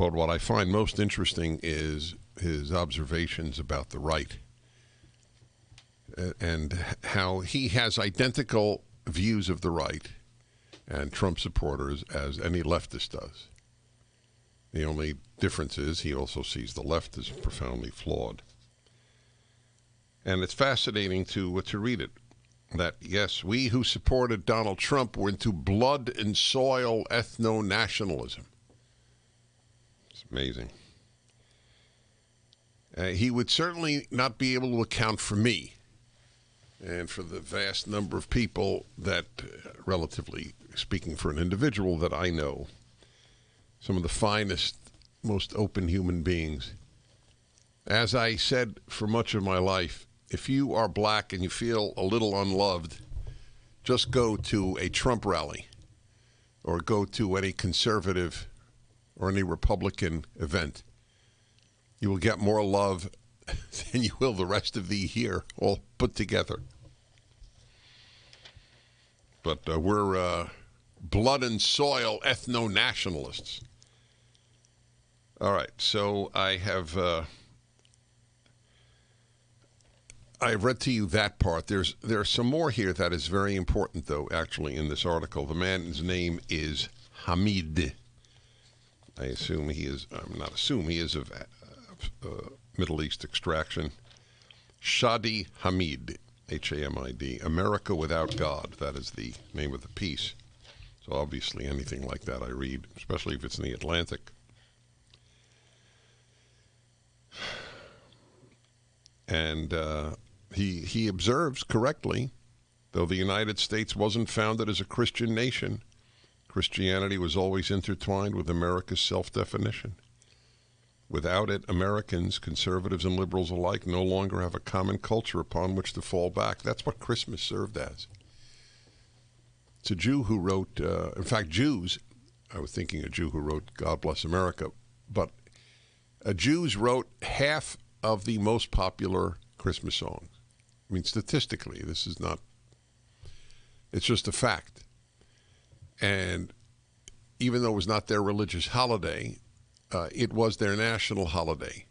But what I find most interesting is his observations about the right and how he has identical views of the right and Trump supporters as any leftist does. The only difference is he also sees the left as profoundly flawed. And it's fascinating to read it, that, yes, we who supported Donald Trump were into blood and soil ethno-nationalism. It's amazing. He would certainly not be able to account for me and for the vast number of people that, relatively speaking for an individual that I know, some of the finest, most open human beings. As I said for much of my life, if you are black and you feel a little unloved, just go to a Trump rally or go to any conservative or any Republican event. You will get more love than you will the rest of the year all put together. But we're blood and soil ethno-nationalists. All right, so I've read to you that part. There's some more here that is very important, though, actually, in this article. The man's name is Hamid. I assume he is, not assume, he is of Middle East extraction. Shadi Hamid, Hamid. America Without God, that is the name of the piece. So obviously anything like that I read, especially if it's in the Atlantic. And he observes correctly, though the United States wasn't founded as a Christian nation, Christianity was always intertwined with America's self-definition. Without it, Americans, conservatives and liberals alike, no longer have a common culture upon which to fall back. That's what Christmas served as. It's a Jew who wrote, in fact, Jews, I was thinking a Jew who wrote God Bless America, but Jews wrote half of the most popular Christmas songs. I mean, statistically, this is not, it's just a fact. And even though it was not their religious holiday, it was their national holiday.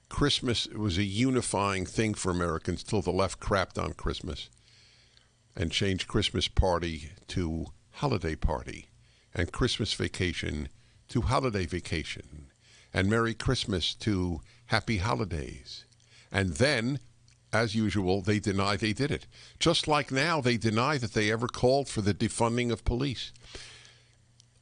Christmas was a unifying thing for Americans till the left crapped on Christmas and changed Christmas party to holiday party and Christmas vacation to holiday vacation and Merry Christmas to Happy Holidays. And then, as usual, they deny they did it. Just like now, they deny that they ever called for the defunding of police.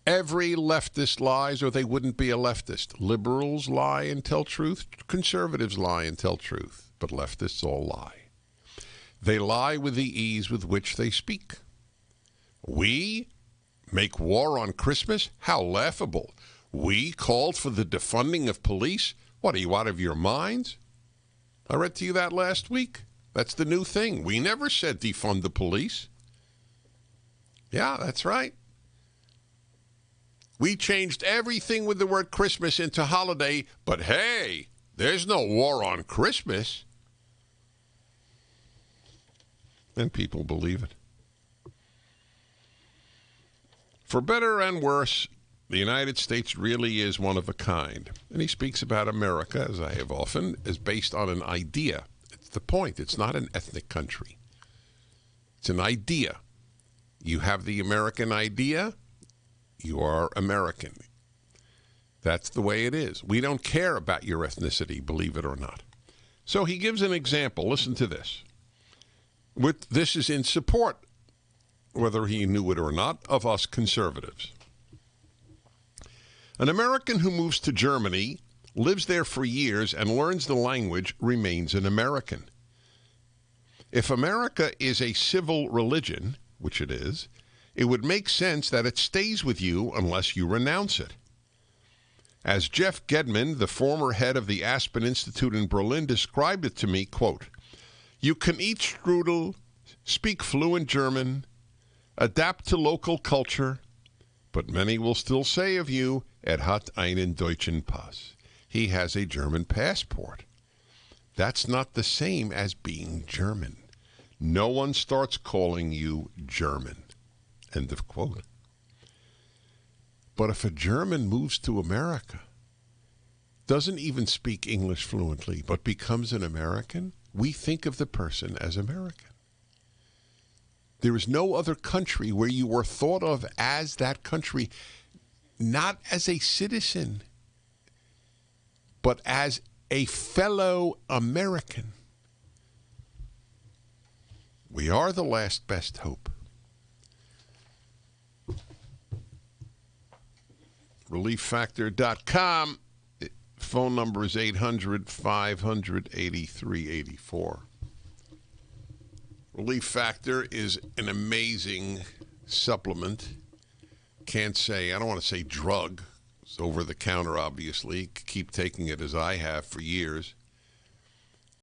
Every leftist lies or they wouldn't be a leftist. Liberals lie and tell truth. Conservatives lie and tell truth. But leftists all lie. They lie with the ease with which they speak. We make war on Christmas? How laughable. We called for the defunding of police? What, are you out of your minds? I read to you that last week. That's the new thing. We never said defund the police. Yeah, that's right. We changed everything with the word Christmas into holiday, but hey, there's no war on Christmas. And people believe it. For better and worse, the United States really is one of a kind. And he speaks about America, as I have often, as based on an idea. It's the point. It's not an ethnic country. It's an idea. You have the American idea, you are American. That's the way it is. We don't care about your ethnicity, believe it or not. So he gives an example. Listen to this. This is in support, whether he knew it or not, of us conservatives. An American who moves to Germany, lives there for years, and learns the language remains an American. If America is a civil religion, which it is, it would make sense that it stays with you unless you renounce it. As Jeff Gedman, the former head of the Aspen Institute in Berlin, described it to me, quote, "You can eat strudel, speak fluent German, adapt to local culture, but many will still say of you, hat einen deutschen Pass. He has a German passport. That's not the same as being German. No one starts calling you German." End of quote. But if a German moves to America, doesn't even speak English fluently, but becomes an American, we think of the person as American. There is no other country where you were thought of as that country, not as a citizen, but as a fellow American. We are the last best hope. ReliefFactor.com. Phone number is 800-500-8384. Relief Factor is an amazing supplement. Can't say, I don't want to say drug. It's over the counter, obviously. Keep taking it as I have for years.